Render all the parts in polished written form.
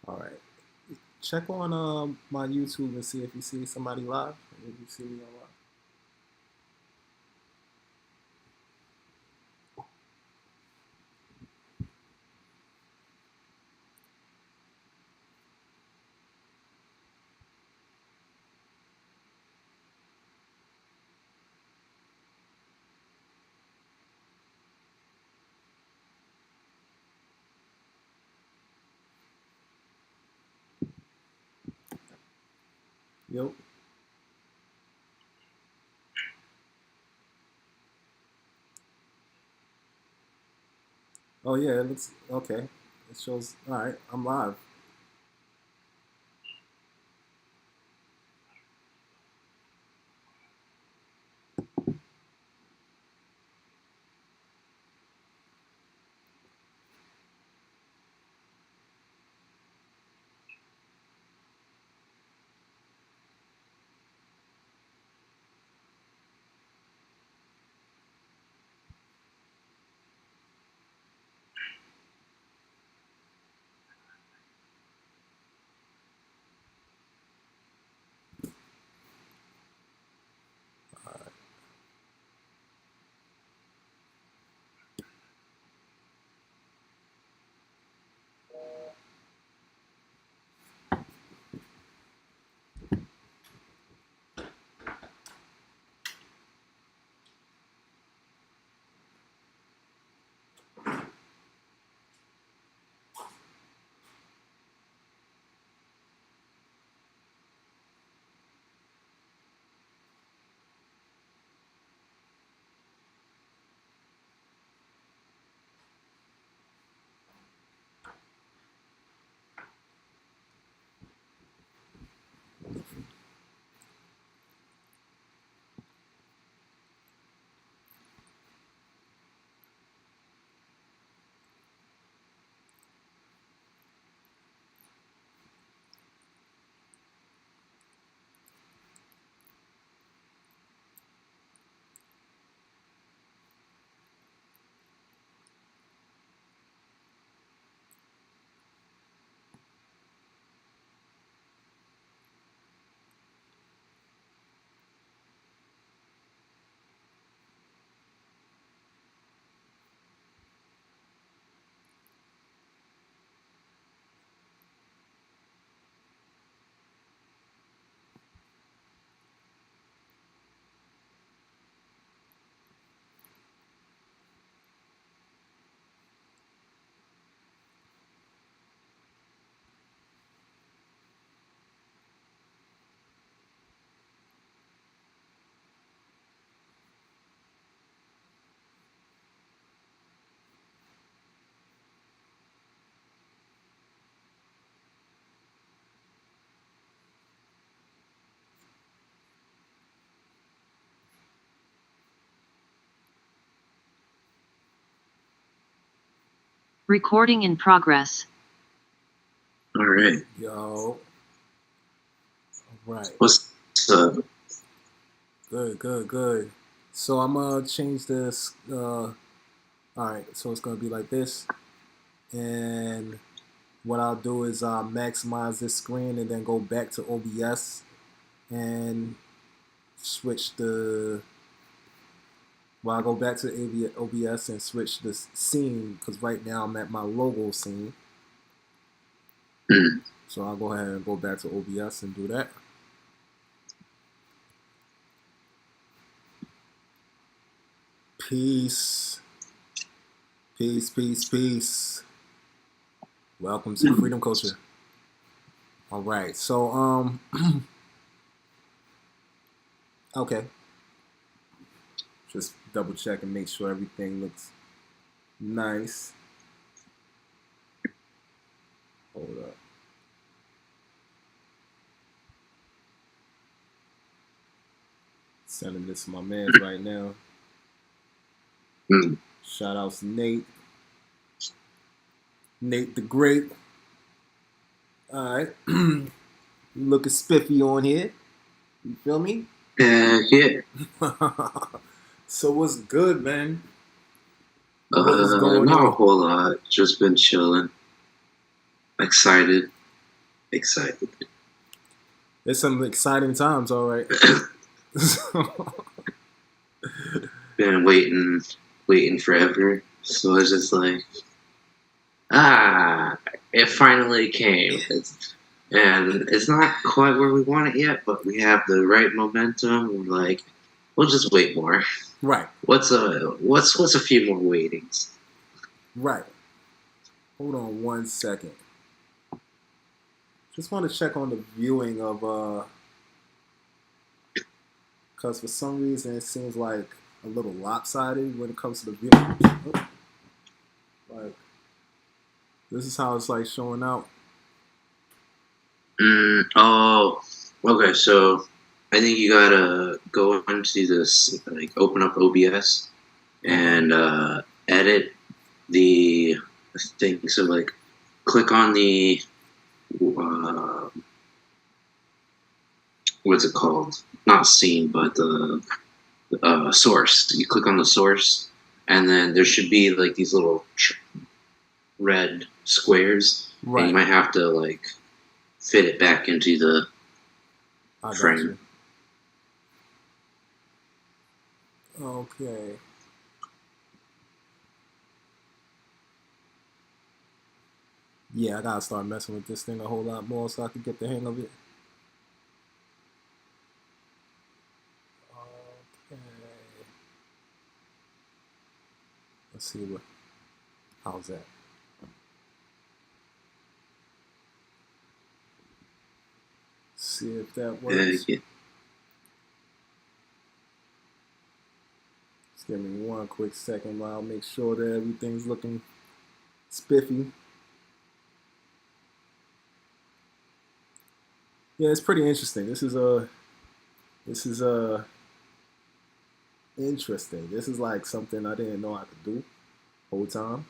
All right. Check on my YouTube and see if you see somebody live. If you see me on live. Yep. Oh yeah, it looks okay. It shows. All right, I'm live. Recording in progress. All right. Yo. All right. What's up? Good. So I'm gonna change this. All right. So it's gonna be like this, and what I'll do is maximize this screen and then go back to OBS and switch the. Well, I'll go back to OBS and switch the scene because right now I'm at my logo scene. Mm. So I'll go ahead and go back to OBS and do that. Peace. Peace. Welcome to Freedom Culture. All right. So okay. Just double check and make sure everything looks nice. Hold up. Sending this to my mans right now. Mm. Shout out to Nate. Nate the Great. All right. Looking spiffy on here. You feel me? Yeah. So what's good, man? What is going Not a on? whole lot. Just been chilling. Excited. excited. It's some exciting times, all right. Been waiting forever. So it's just like, it finally came. And it's not quite where we want it yet, but we have the right momentum. We're like, we'll just wait more. Right. What's a few more waitings? Right. Hold on 1 second. Just want to check on the viewing of because for some reason it seems like a little lopsided when it comes to the viewing. Like this is how it's like showing out. Oh, okay. So I think you gotta go into this, like, open up OBS and edit the thing. So, like, click on the what's it called? Not scene, but the source. You click on the source, and then there should be like these little red squares, Right. and you might have to like fit it back into the frame. Okay. Yeah, I gotta start messing with this thing a whole lot more so I can get the hang of it. Okay. Let's see how's that? See if that works. Yeah. Just give me 1 quick second while I'll make sure that everything's looking spiffy. Yeah, it's pretty interesting. This is interesting. This is like something I didn't know I could do whole time.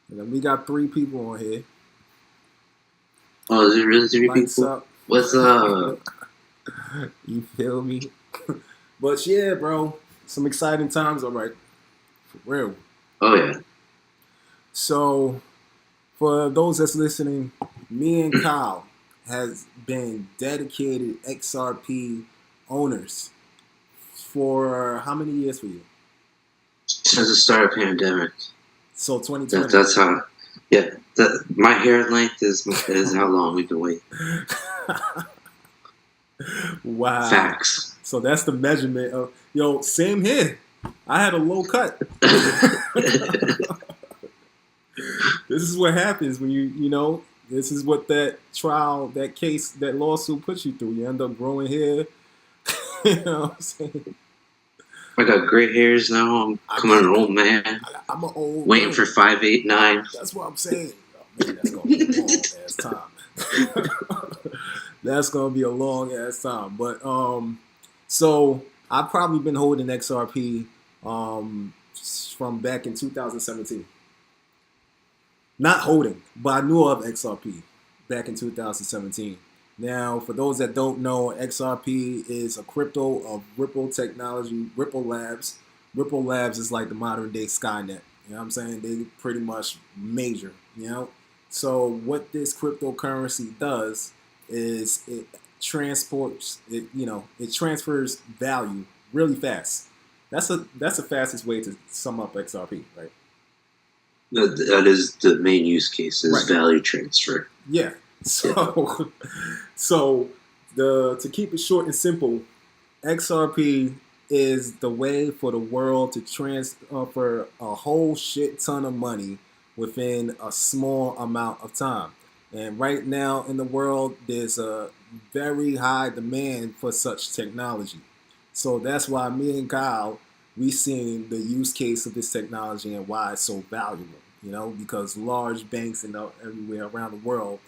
And then we got 3 people on here. Oh, is it really 3 Lights people? up. What's up? You feel me? But yeah, bro, some exciting times, all right. For real. Oh yeah. So, for those that's listening, me and Kyle has been dedicated XRP owners for how many years for you? Since the start of pandemic. So 2020. That's how. Yeah. My hair length is how long we've been waiting. Wow. Facts. So that's the measurement of same here. I had a low cut. This is what happens when this is what that trial, that case, that lawsuit puts you through. You end up growing hair. You know what I'm saying? I got gray hairs now. I'm becoming an old man. I'm an old waiting man. for 589. That's what I'm saying. Oh, man, that's gonna be a long ass time. That's gonna be a long ass time. But so I've probably been holding XRP from back in 2017. Not holding, but I knew of XRP back in 2017. Now, for those that don't know, XRP is a crypto of Ripple technology, Ripple Labs. Ripple Labs is like the modern day Skynet. You know what I'm saying? They pretty much major, So what this cryptocurrency does is it transports it, it transfers value really fast. That's the fastest way to sum up XRP, right? That is the main use case, is Right. value transfer. Yeah. So, to keep it short and simple, XRP is the way for the world to transfer a whole shit ton of money within a small amount of time. And right now in the world, there's a very high demand for such technology. So that's why me and Kyle, we seen the use case of this technology and why it's so valuable. Because large banks and everywhere around the world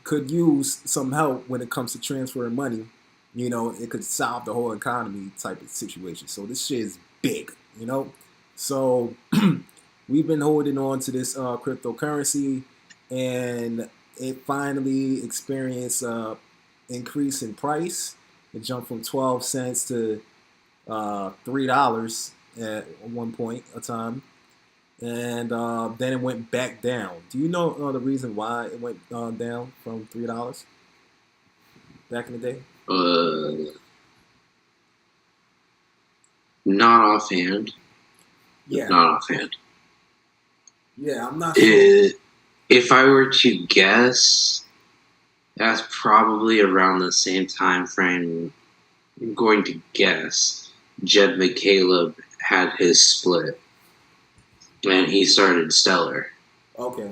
could use some help when it comes to transferring money. It could solve the whole economy type of situation. So this shit is big. So we've been holding on to this cryptocurrency, and it finally experienced increase in price. It jumped from 12 cents to $3 at one point a time. and then it went back down. Do you know the reason why it went down from $3 back in the day? Uh, not offhand. Yeah, Not offhand. yeah, I'm not sure. If I were to guess, that's probably around the same time frame. I'm going to guess Jed McCaleb had his split, and he started Stellar. Okay.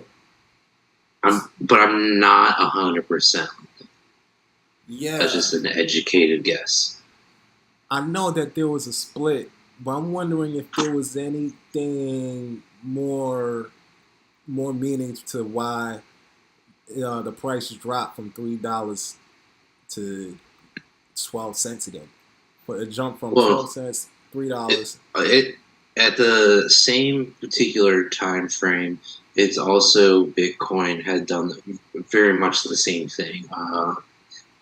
But I'm not 100%. That's Yeah, just an educated guess. I know that there was a split, but I'm wondering if there was anything more meaning to why the price dropped from $3 to 12 cents again. But it jumped from Well, 12 cents, three it, dollars. it at the same particular time frame, it's also Bitcoin had done very much the same thing.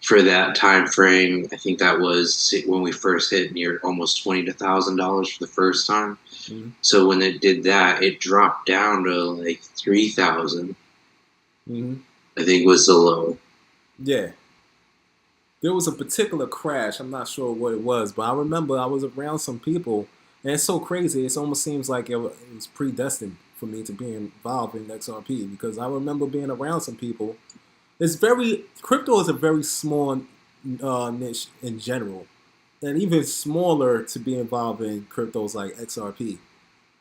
For that time frame, I think that was when we first hit near almost $20,000 for the first time. Mm-hmm. So when it did that, it dropped down to like 3,000. Mm-hmm. I think was the low. Yeah, there was a particular crash. I'm not sure what it was, but I remember I was around some people, and it's so crazy. It almost seems like it was predestined for me to be involved in XRP because I remember being around some people. It's very crypto is a very small niche in general, and even smaller to be involved in cryptos like XRP.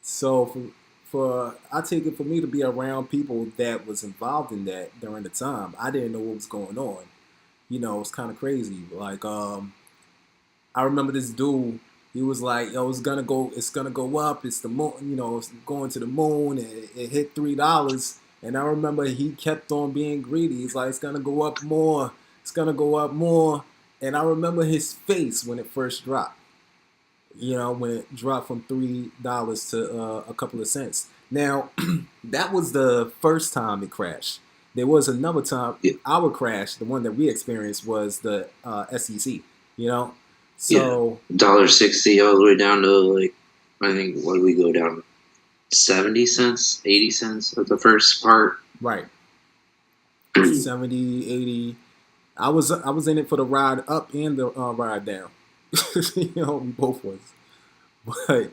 So for I take it for me to be around people that was involved in that during the time, I didn't know what was going on. It's kind of crazy. Like I remember this dude. He was like, "Yo, it's gonna go up. It's the moon. It's going to the moon. It hit $3." And I remember he kept on being greedy. He's like, "It's gonna go up more. It's gonna go up more." And I remember his face when it first dropped. When it dropped from $3 to a couple of cents. Now, that was the first time it crashed. There was another time Yeah, our crash, the one that we experienced, was the SEC. You know, yeah. so $1.60 all the way down to like I think what did we go down? 70 cents, 80 cents at the first part. right, 70, 80. I was in it for the ride up and the ride down. We both was, but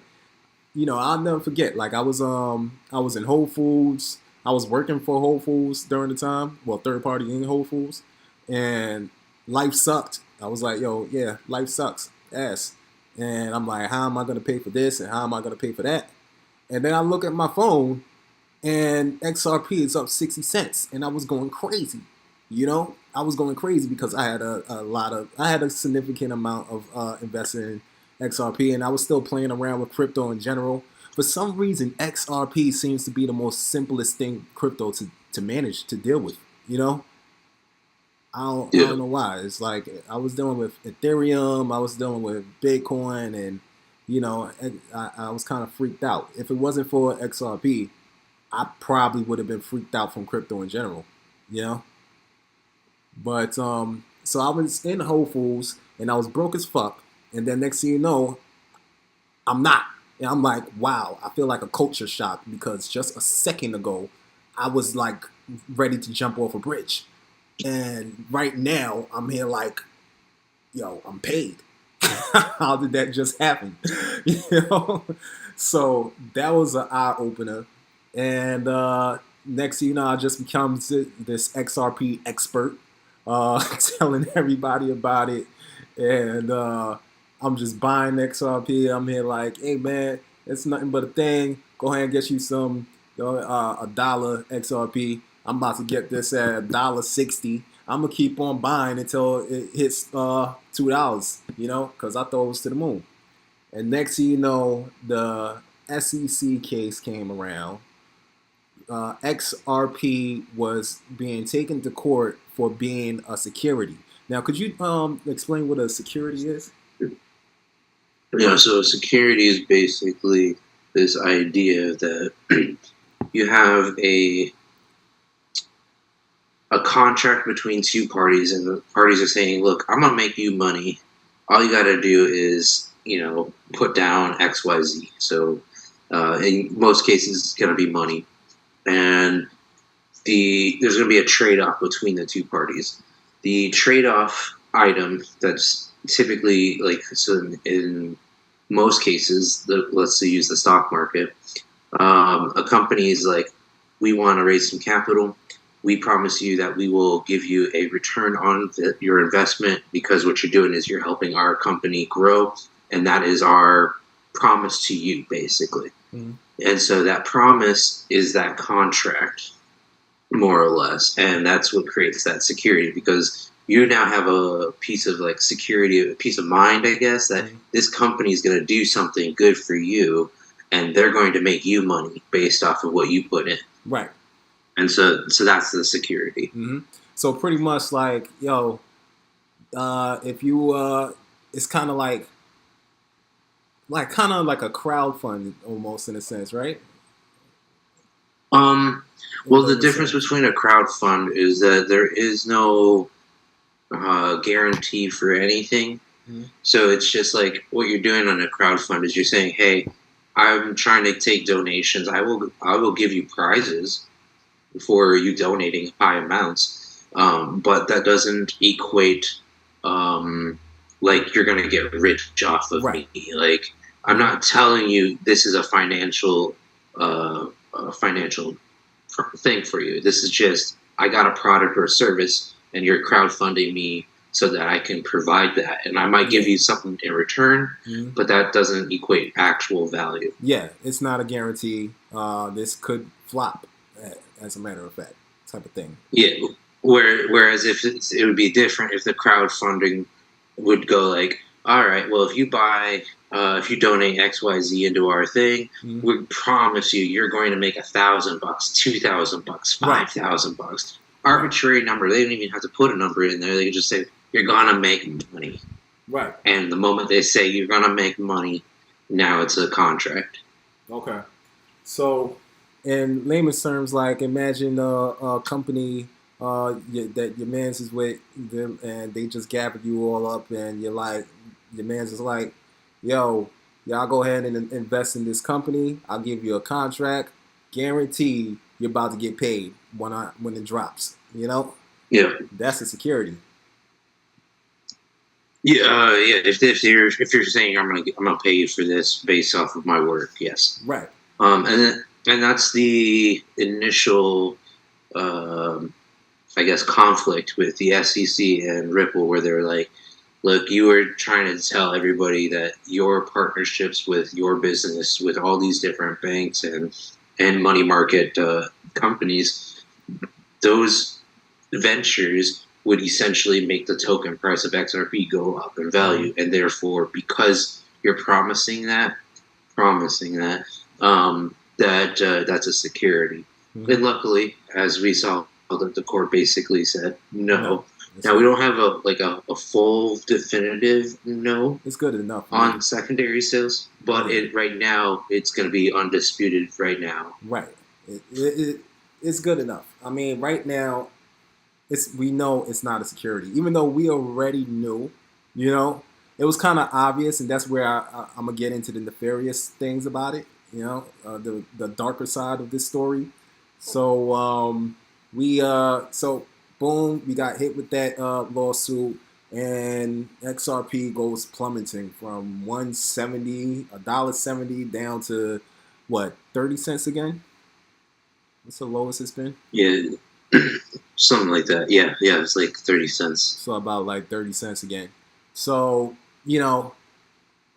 I'll never forget. Like I was in Whole Foods. I was working for Whole Foods during the time. Well, third party in Whole Foods, and life sucked. I was like, yo, yeah, life sucks, ass. And I'm like, how am I gonna pay for this and how am I gonna pay for that? And then I look at my phone, and XRP is up 60 cents, and I was going crazy. I was going crazy because I had a significant amount of invested in XRP, and I was still playing around with crypto in general. For some reason, XRP seems to be the most simplest thing crypto to manage to deal with. You know, I Yeah. don't know why. It's like I was dealing with Ethereum, I was dealing with Bitcoin, and I was kind of freaked out. If it wasn't for XRP, I probably would have been freaked out from crypto in general. You know, but so I was in Whole Foods and I was broke as fuck, and then next thing you know, I'm not. And I'm like, wow, I feel like a culture shock because just a second ago, I was like ready to jump off a bridge. And right now, I'm here like, yo, I'm paid. How did that just happen? you know? So that was an eye opener. And next thing you know, I just become this XRP expert, telling everybody about it. And I'm just buying XRP. I'm here like, hey man, it's nothing but a thing. Go ahead and get you some a dollar XRP. I'm about to get this at $1.60. I'm gonna keep on buying until it hits $2. Because I thought it was to the moon. And next thing you know, the SEC case came around. XRP was being taken to court for being a security. Now, could you explain what a security is? Yeah, so security is basically this idea that you have a contract between two parties, and the parties are saying, "Look, I'm gonna make you money. All you got to do is, put down X, Y, Z." So, In most cases, it's going to be money, and there's going to be a trade-off between the two parties. The trade-off item that's typically like so in most cases, let's say use the stock market. A company is like, we want to raise some capital. We promise you that we will give you a return on your investment because what you're doing is you're helping our company grow, and that is our promise to you, basically. Mm-hmm. And so that promise is that contract, more or less, and that's what creates that security because you now have a piece of like security, a peace of mind, I guess, that this company is going to do something good for you, and they're going to make you money based off of what you put in. Right. And so that's the security. Mm-hmm. So pretty much like, if you, it's kind of like a crowdfund almost in a sense, right? Well, the difference between a crowdfund is that there is no guarantee for anything. Mm-hmm. So it's just like what you're doing on a crowdfund is you're saying, "Hey, I'm trying to take donations. I will give you prizes for you donating high amounts, but that doesn't equate like you're going to get rich off of me. Like I'm not telling you this is a financial thing for you. This is just I got a product or a service, and you're crowdfunding me so that I can provide that, and I might give you something in return, but that doesn't equate actual value. Yeah, it's not a guarantee. This could flop, as a matter of fact, type of thing. Yeah. Whereas if it would be different if the crowdfunding would go like, all right, well, if you donate XYZ into our thing, we promise you're going to make $1,000, $2,000, $5,000. Arbitrary number. They don't even have to put a number in there. They can just say you're gonna make money. Right. And the moment they say you're gonna make money, now it's a contract. Okay. So, in layman's terms, like imagine a company that your man's is with them, and they just gathered you all up, and you're like, your man's is like, yo, y'all go ahead and invest in this company. I'll give you a contract, guaranteed you're about to get paid when it drops. You know? Yeah. That's the security. Yeah, yeah. If you're saying I'm gonna pay you for this based off of my work, yes. Right. And that's the initial, I guess, conflict with the SEC and Ripple, where they're like, look, you were trying to tell everybody that your partnerships with your business, with all these different banks and money market companies, those ventures would essentially make the token price of XRP go up in value, and therefore, because you're promising that, that's a security. And luckily, as we saw, the court basically said no. Now we don't have a full definitive no. It's good enough on secondary sales, but right now it's going to be undisputed. Right now, right? It's good enough. I mean, right now, we know it's not a security, even though we already knew. You know, it was kind of obvious, and that's where I'm gonna get into the nefarious things about it. You know, the darker side of this story. So boom, we got hit with that lawsuit, and XRP goes plummeting from $1.70 down to what, 30 cents again? What's the lowest it's been? Yeah, something like that. Yeah, it's like 30 cents. So about like 30 cents again. So, you know,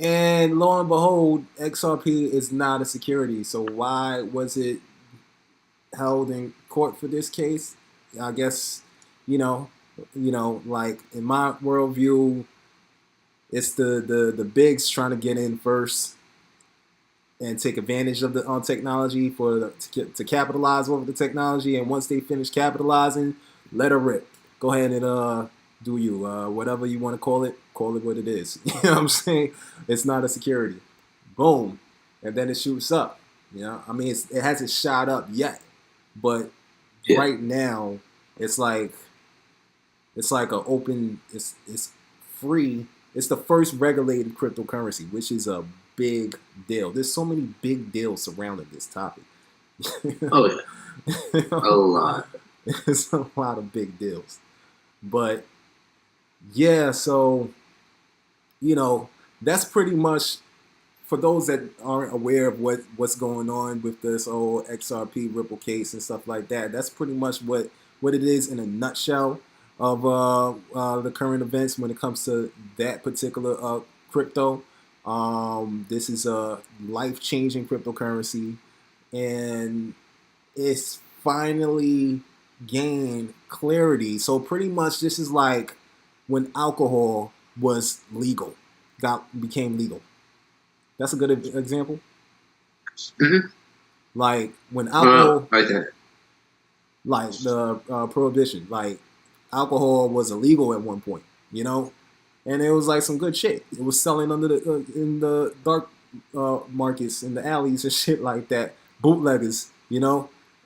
and lo and behold, XRP is not a security. So why was it held in court for this case? I guess, you know, like in my worldview, it's the bigs trying to get in first and take advantage of the technology to capitalize over the technology. And once they finish capitalizing, let her rip. Go ahead and do you whatever you want to call it what it is. You know what I'm saying? It's not a security. Boom, and then it shoots up. You know, I mean, it hasn't shot up yet, but right now it's like a open. It's free It's the first regulated cryptocurrency, which is a big deal. There's so many big deals surrounding this topic. Oh yeah, a lot. It's a lot of big deals. But yeah, so that's pretty much for those that aren't aware of what's going on with this whole XRP Ripple case and stuff like that. That's pretty much what it is in a nutshell of the current events when it comes to that particular crypto. This is a life-changing cryptocurrency, and it's finally gained clarity. So pretty much, this is like when alcohol was legal, became legal. That's a good example. Mm-hmm. Like when alcohol, Like that. like the prohibition, like alcohol was illegal at one point, and it was like some good shit. It was selling under the in the dark markets in the alleys and shit like that, bootleggers,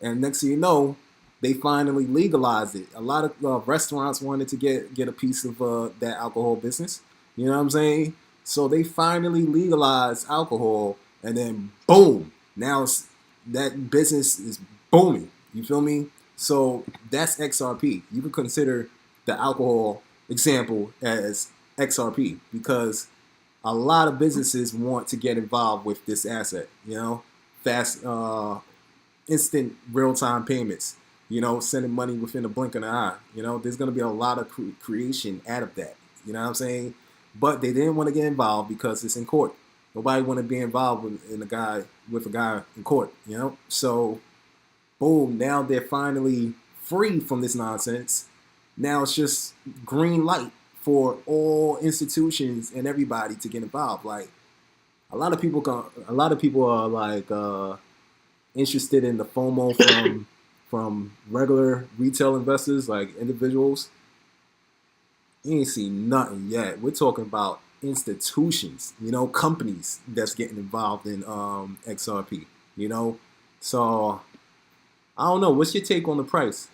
And next thing you know, they finally legalized it. A lot of restaurants wanted to get a piece of that alcohol business. You know what I'm saying? So they finally legalized alcohol, and then boom, now that business is booming. You feel me? So that's XRP. You could consider the alcohol example as XRP because a lot of businesses want to get involved with this asset. Fast, instant, real-time payments. Sending money within a blink of an eye. There's going to be a lot of creation out of that. You know what I'm saying? But they didn't want to get involved because it's in court. Nobody want to be involved with a guy in court. So boom, now they're finally free from this nonsense. Now it's just green light for all institutions and everybody to get involved. Like a lot of people are like interested in the FOMO from regular retail investors, like individuals. You ain't seen nothing yet. We're talking about institutions, companies that's getting involved in XRP. So I don't know. What's your take on the price?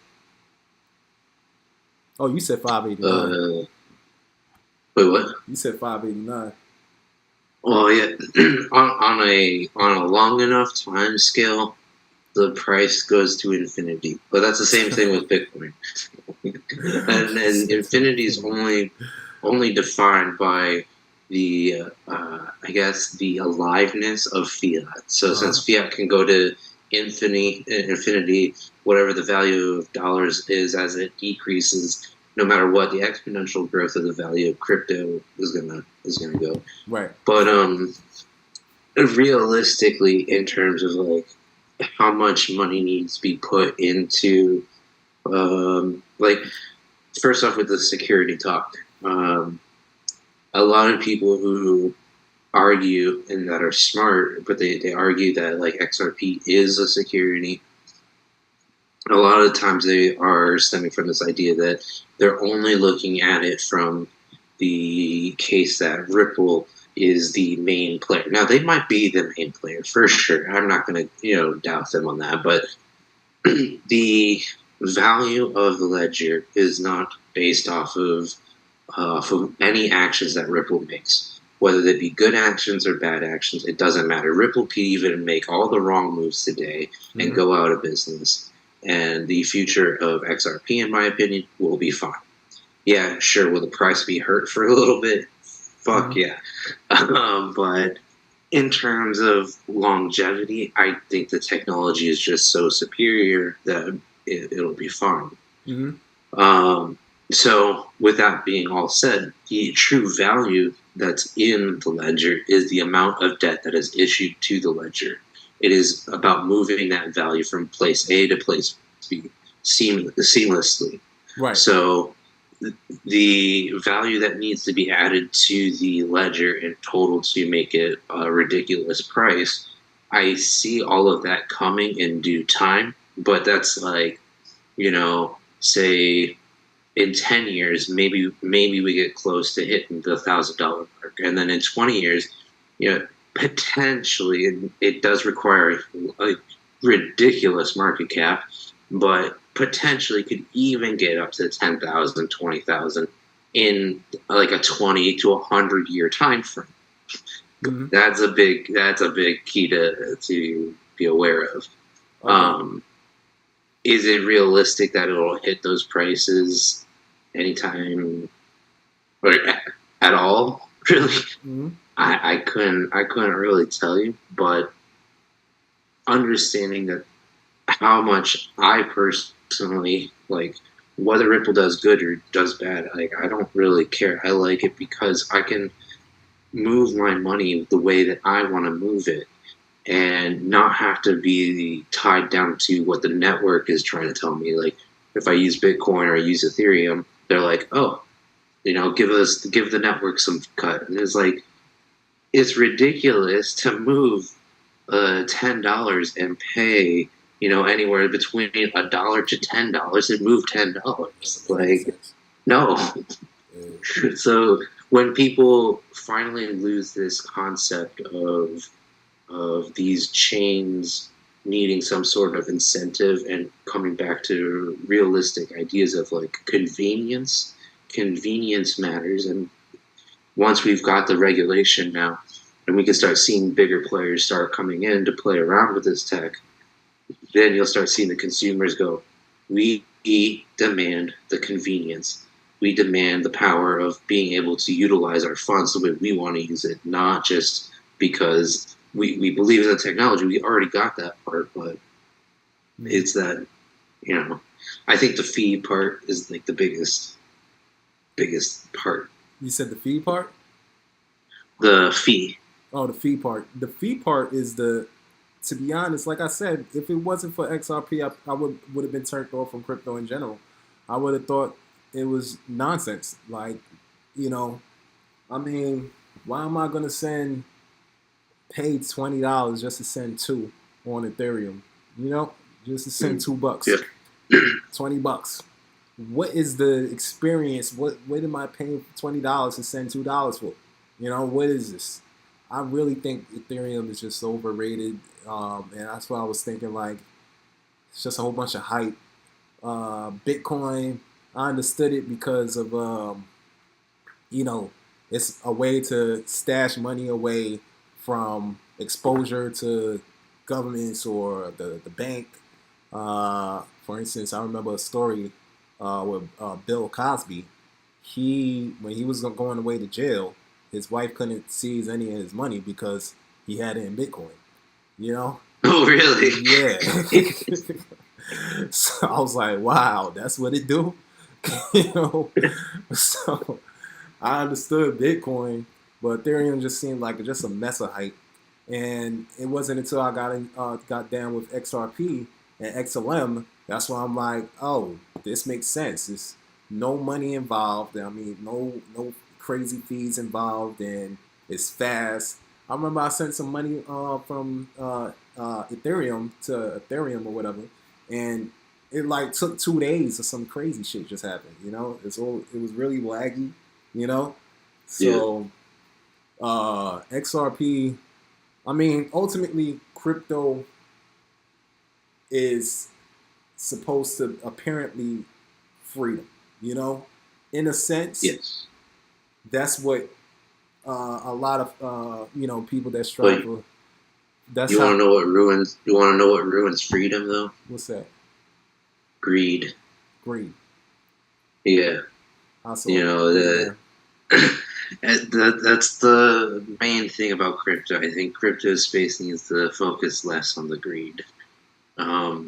Oh, you said 589. Wait, what? You said 589. Well, yeah, on a long enough time scale, the price goes to infinity. But that's the same thing with Bitcoin. and infinity is only defined by the I guess the aliveness of fiat. So since fiat can go to infinity, whatever the value of dollars is as it decreases, no matter what, the exponential growth of the value of crypto is gonna go. Right. But realistically, in terms of like how much money needs to be put into like first off with the security talk, a lot of people who argue and that are smart, but they argue that like XRP is a security. A lot of times they are stemming from this idea that they're only looking at it from the case that Ripple is the main player. Now they might be the main player for sure. I'm not going to doubt them on that, but the value of the ledger is not based off of any actions that Ripple makes, whether they be good actions or bad actions. It doesn't matter. Ripple can even make all the wrong moves today and go out of business. And the future of XRP, in my opinion, will be fine. Yeah, sure. Will the price be hurt for a little bit? Fuck yeah. But in terms of longevity, I think the technology is just so superior that it'll be fine. So with that being all said, the true value that's in the ledger is the amount of debt that is issued to the ledger. It is about moving that value from place A to place B seamlessly. Right. So the value that needs to be added to the ledger in total to make it a ridiculous price, I see all of that coming in due time. But that's like, say in 10 years, maybe we get close to hitting the $1,000 mark. And then in 20 years, potentially it does require a ridiculous market cap, but potentially could even get up to 10,000, 20,000. in like a 20 to 100 year time frame. Mm-hmm. That's a big key to be aware of. Okay. Is it realistic that it'll hit those prices anytime or at all? Really, Mm-hmm. I couldn't really tell you, but understanding that how much I personally like whether Ripple does good or does bad, like I don't really care. I like it because I can move my money the way that I want to move it and not have to be tied down to what the network is trying to tell me. Like if I use Bitcoin or I use Ethereum, they're like, oh, give the network some cut. And it's like it's ridiculous to move $10 and pay anywhere between $1 to $10 and move $10. Like no. Yeah. So when people finally lose this concept of these chains needing some sort of incentive and coming back to realistic ideas of like convenience matters. And once we've got the regulation now and we can start seeing bigger players start coming in to play around with this tech, then you'll start seeing the consumers go, we demand the convenience. We demand the power of being able to utilize our funds the way we want to use it, not just because we believe in the technology. We already got that part, but it's that, I think the fee part is like the biggest part. You said the fee part? The fee. Oh, the fee part. The fee part is to be honest, like I said, if it wasn't for XRP, I would have been turned off from crypto in general. I would have thought it was nonsense. Like, I mean, why am I gonna pay $20 just to send two on Ethereum? Just to send $2, Yeah. $20. What is the experience? What am I paying $20 to send $2 for? What is this? I really think Ethereum is just overrated, and that's why I was thinking like it's just a whole bunch of hype. Bitcoin, I understood it because of it's a way to stash money away from exposure to governments or the bank. For instance, I remember a story with Bill Cosby. When he was going away to jail, his wife couldn't seize any of his money because he had it in Bitcoin. Oh, really? Yeah. So I was like, wow, that's what it do. So I understood Bitcoin, but Ethereum just seemed like just a mess of hype. And it wasn't until I got down with XRP and XLM that's why I'm like, oh, this makes sense. There's no money involved. I mean, no crazy fees involved, and it's fast. I remember I sent some money from Ethereum to Ethereum or whatever, and it like took 2 days or some crazy shit just happened. It was really laggy. So XRP. I mean, ultimately, crypto is supposed to apparently freedom. In a sense, Yes. that's what a lot of people that strive for. That's You how. want to know what ruins? You want to know what ruins freedom, though? What's that? Greed. Greed. Yeah. Also, that's the main thing about crypto. I think crypto space needs to focus less on the greed. Now,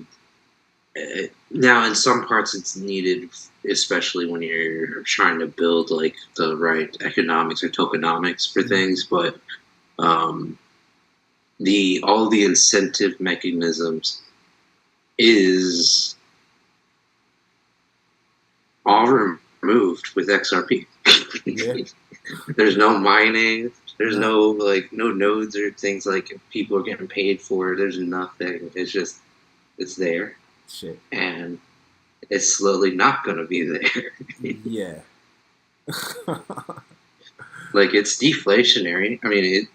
in some parts, it's needed, especially when you're trying to build like the right economics or tokenomics for things. But all the incentive mechanisms is all removed with XRP. Yeah. There's no mining. There's no nodes or things like people are getting paid for. There's nothing. It's there. Shit. And it's slowly not going to be there. Yeah. Like it's deflationary. I mean,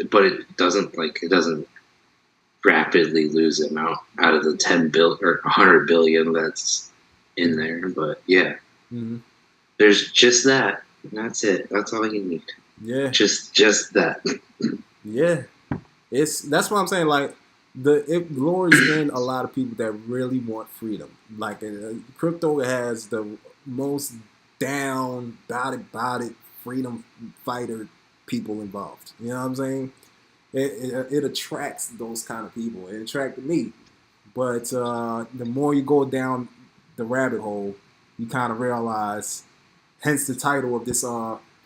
but it doesn't rapidly lose amount out of the 10 billion or 100 billion that's in there. But yeah, there's just that. And that's it. That's all you need. Yeah, Just that. yeah. That's what I'm saying. Like it lures in a lot of people that really want freedom. Like crypto has the most down, about it freedom fighter people involved. You know what I'm saying? It attracts those kind of people. It attracted me. But the more you go down the rabbit hole, you kind of realize, hence the title of this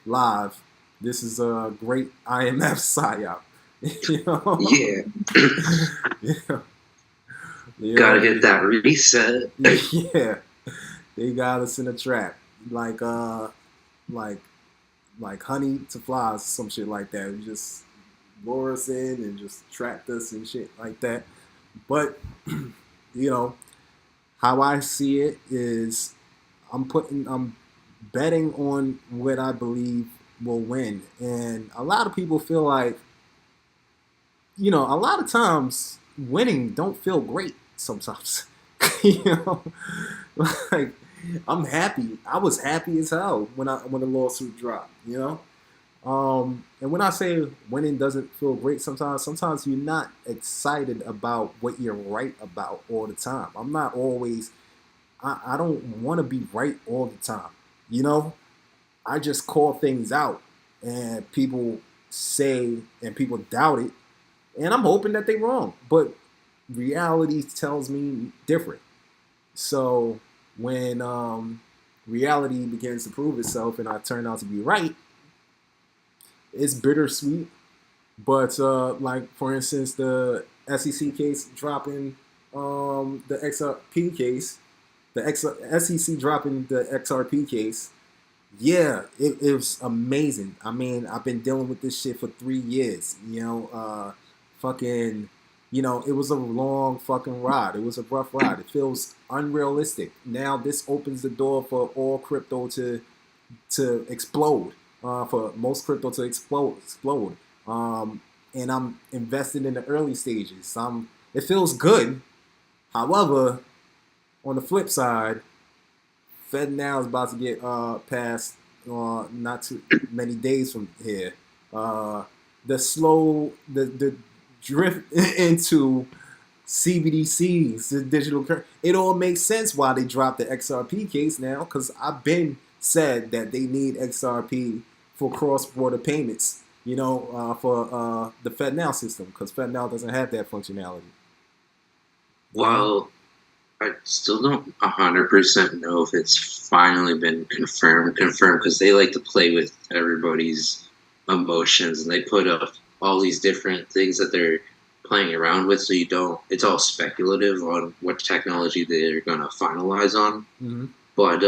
live, this is a great IMF psyop. You know? Yeah. Yeah. Gotta Yeah. get that reset. Yeah. They got us in a trap. Like like like honey to flies, some shit like that. We just lure us in and just trapped us and shit like that. But you know, how I see it is I'm betting on what I believe will win. And a lot of people feel like, a lot of times winning don't feel great sometimes. you know, like I'm happy. I was happy as hell when the lawsuit dropped. And when I say winning doesn't feel great sometimes you're not excited about what you're right about all the time. I'm not always. I don't want to be right all the time. You know, I just call things out, and people say and people doubt it, and I'm hoping that they're wrong. But reality tells me different. So when reality begins to prove itself, and I turn out to be right, it's bittersweet. But like for instance, the SEC case dropping the XRP case, SEC dropping the XRP case. Yeah, it was amazing. I mean, I've been dealing with this shit for 3 years. Fucking, it was a long fucking ride. It was a rough ride. It feels unrealistic. Now this opens the door for all crypto to explode. For most crypto to explode. And I'm invested in the early stages. It feels good. However, on the flip side, Fed now is about to get passed not too many days from here. The drift into CBDCs, the digital currency. It all makes sense why they dropped the XRP case now, because I've been said that they need XRP for cross-border payments. For the FedNow system, because FedNow doesn't have that functionality. Well, I still don't 100% know if it's finally been confirmed because they like to play with everybody's emotions, and they put up all these different things that they're playing around with, so you don't. It's all speculative on what technology they're going to finalize on. Mm-hmm. But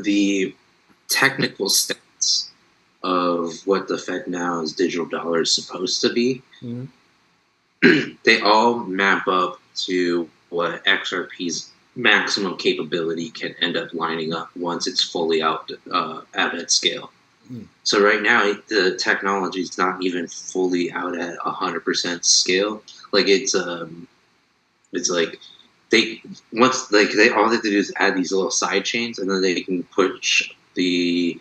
the technical stats of what the FedNow's digital dollar is supposed to be, they all map up to what XRP's maximum capability can end up lining up once it's fully out at scale. So right now, the technology is not even fully out at 100% scale. Like it's like they all they have to do is add these little side chains, and then they can push the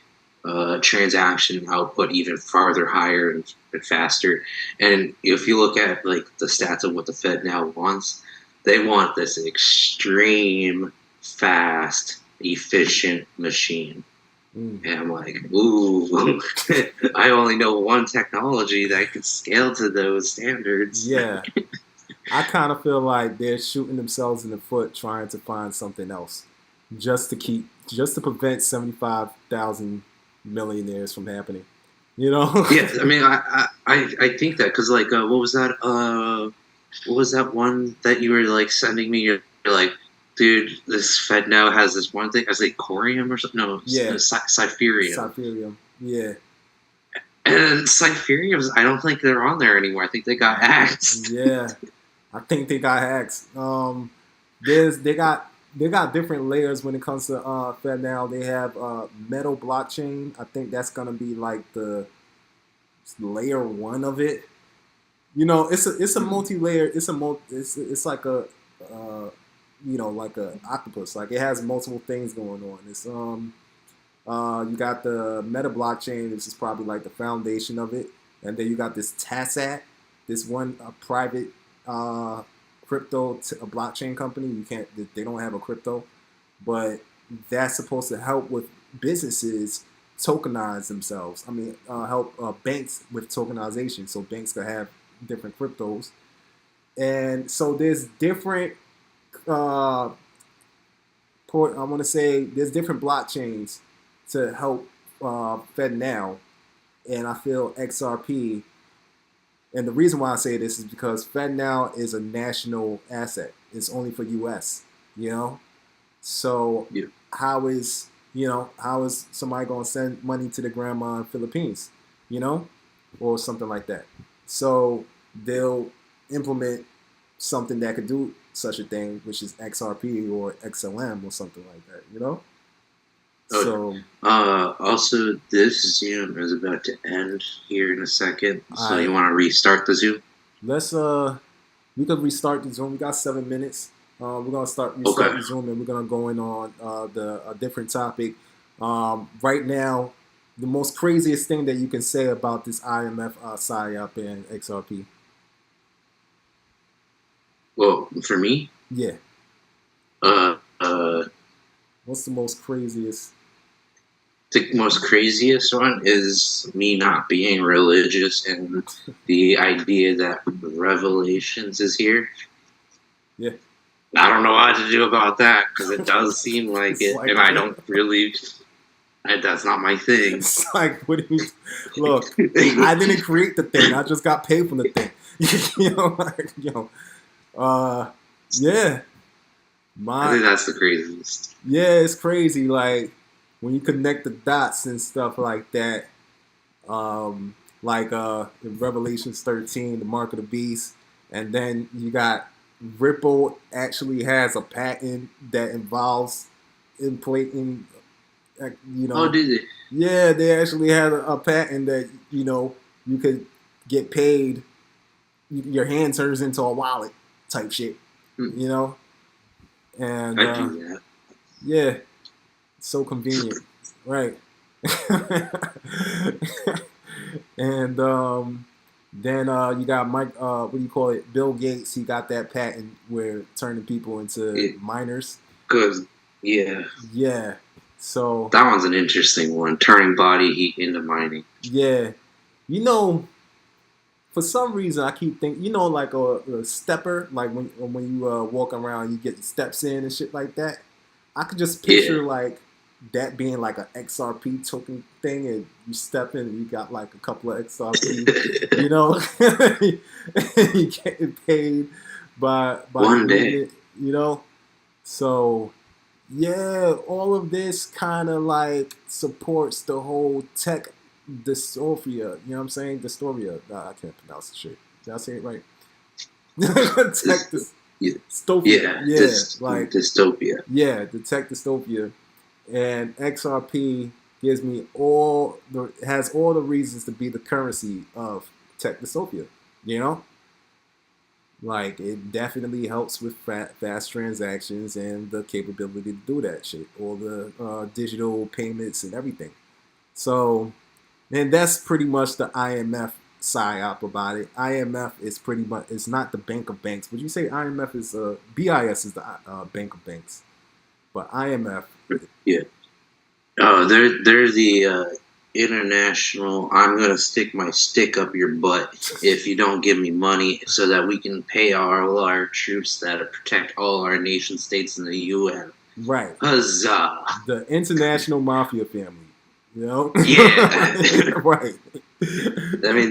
transaction output even farther higher and faster. And if you look at like the stats of what the Fed now wants, they want this extreme, fast, efficient machine. And I'm like, ooh, I only know one technology that can scale to those standards. Yeah. I kind of feel like they're shooting themselves in the foot trying to find something else just to prevent 75,000 millionaires from happening. Yeah, I mean, I think that because like, what was that one that you were like sending me? You're like, dude, this Fed now has this one thing. I was like, Corium or something. No, yeah, Cypherium. Cypherium, yeah. And Cypheriums, I don't think they're on there anymore. I think they got hacked. Yeah, I think they got hacked. They got different layers when it comes to Fed now. They have Metal blockchain. I think that's gonna be like the layer 1 of it. It's a multi-layer. It's like a like a octopus. Like it has multiple things going on. You got the Meta blockchain, which is probably like the foundation of it, and then you got this TASAT, this one private uh, a blockchain company. You can't, they don't have a crypto, but that's supposed to help with businesses tokenize themselves. I mean, help banks with tokenization, so banks can have different cryptos. And so there's different uh, I want to say there's different blockchains to help FedNow, and I feel XRP. And the reason why I say this is because FedNow is a national asset. It's only for U.S. You know, so Yeah. how is somebody going to send money to the grandma in Philippines, you know, or something like that? So they'll implement something that could do such a thing, which is XRP or XLM or something like that, you know. Okay. So Also, this Zoom is about to end here in a second. So I you want to restart the Zoom? let's we could restart the Zoom. We got 7 minutes. We're gonna restart Okay. the Zoom, and we're gonna go in on a different topic. Right now, the most craziest thing that you can say about this IMF PSYOP and XRP. Well, for me, Yeah, uh, uh, what's the most craziest? the most craziest one is me not being religious and the idea that Revelations is here. Yeah, I don't know what to do about that because it does seem like it's it, like and I don't really. That's not my thing. it's like what do you look? I didn't create the thing. I just got paid for the thing. Uh, yeah, I think my that's the craziest. yeah, it's crazy. Like when you connect the dots and stuff like that. Like in Revelations 13, the mark of the beast, and then you got Ripple actually has a patent that involves inflating, you Oh, know, did it? yeah, they actually had a patent that you could get paid. Your hand turns into a wallet type shit, you know, and I do that. yeah, so convenient, right? And then you got Mike, what do you call it? Bill Gates. He got that patent where turning people into It, miners. Cause yeah, Yeah. So that one's an interesting one. Turning body heat into mining. yeah, you know, for some reason I keep thinking, like a stepper, like when you walk around, you get steps in and shit like that. I could just Yeah. picture like that being like an XRP token thing, and you step in and you got like a couple of XRP, you know, you get paid by the One day. movement, you know. So yeah, all of this kind of like supports the whole tech dystopia. You know what I'm saying? Dystoria. Nah, I can't pronounce the shit. Did I say it right? Tech Yeah, dystopia. yeah, Yeah, like dystopia. yeah, the tech dystopia. And XRP has all the reasons to be the currency of tech dystopia. You know, like it definitely helps with fast transactions and the capability to do that shit, all the digital payments and everything. So, and that's pretty much the IMF psyop about it. IMF is pretty much it's not the bank of banks. Would you say IMF is BIS is the bank of banks, but IMF, Yeah. Oh, they're the international. I'm gonna stick my stick up your butt if you don't give me money, so that we can pay all our troops that protect all our nation states in the UN. right? Huzzah! The international mafia family, you know? Yeah. Right. I mean,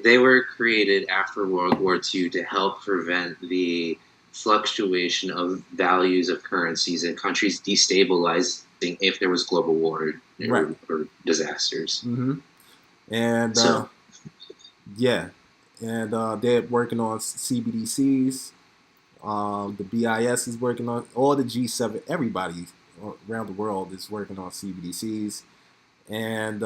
they were created after World War II to help prevent the fluctuation of values of currencies and countries destabilizing if there was global war Right. or disasters. Mm-hmm. And So, yeah, and they're working on CBDCs. The BIS is working on all the G7. Everybody around the world is working on CBDCs, and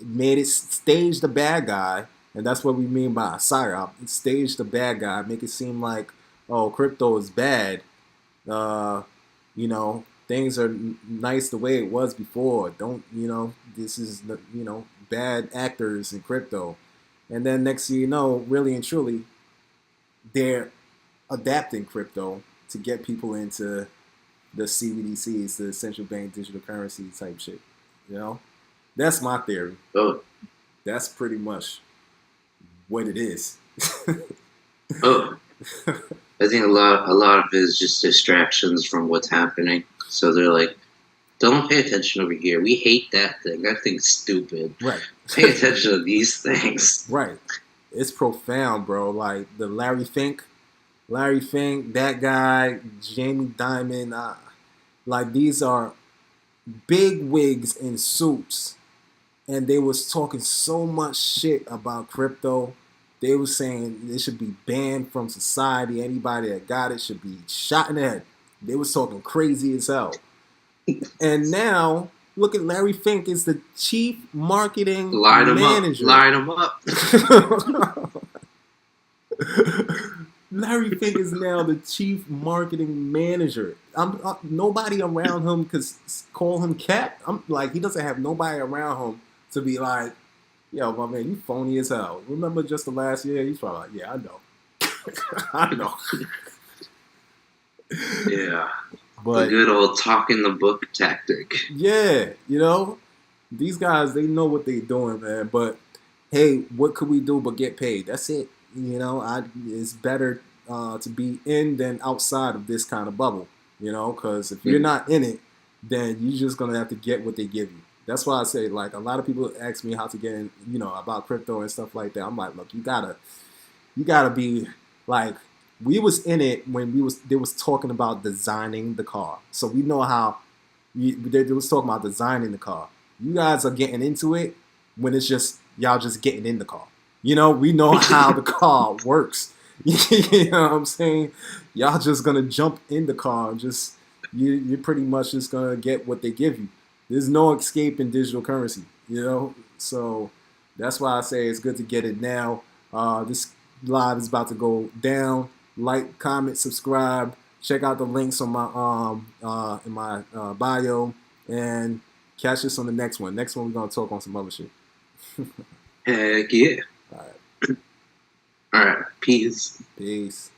made it stage the bad guy, and that's what we mean by a psyop. Stage the bad guy, make it seem like crypto is bad. Uh, you know, things are nice the way it was before. Don't, this is, bad actors in crypto. And then next thing you know, really and truly, they're adapting crypto to get people into the CBDCs, the central bank digital currency type shit. You know, that's my theory. Oh, That's pretty much what it is. oh. I think a lot of it is just distractions from what's happening. So they're like, don't pay attention over here. We hate that thing. That thing's stupid. Right. Pay attention to these things. Right. It's profound, bro. Like the Larry Fink, that guy, Jamie Dimon, like these are big wigs in suits, and they was talking so much shit about crypto. They was saying it should be banned from society. Anybody that got it should be shot in the head. They was talking crazy as hell. And now, look at Larry Fink is the chief marketing manager. Line them up. Larry Fink is now the chief marketing manager. Nobody around him could call him Cap. I'm like, he doesn't have nobody around him to be like, yo, my man, you phony as hell. Remember just the last year? He's probably like, yeah, I know. I know. Yeah. But the good old talking the book tactic. Yeah, these guys, they know what they're doing, man. But hey, what could we do but get paid? That's it. It's better to be in than outside of this kind of bubble, because if you're not in it, then you're just going to have to get what they give you. That's why I say, like, a lot of people ask me how to get in, about crypto and stuff like that. I'm like, look, you gotta be like, we was in it when they was talking about designing the car. So we know how they was talking about designing the car. You guys are getting into it when it's just y'all just getting in the car. We know how the car works. You know what I'm saying? Y'all just gonna jump in the car and just you're pretty much just gonna get what they give you. There's no escape in digital currency, So that's why I say it's good to get it now. This live is about to go down. Like, comment, subscribe. Check out the links on my in my bio, and catch us on the next one. Next one we're gonna talk on some other shit. Heck yeah. All right. All right. Peace. Peace.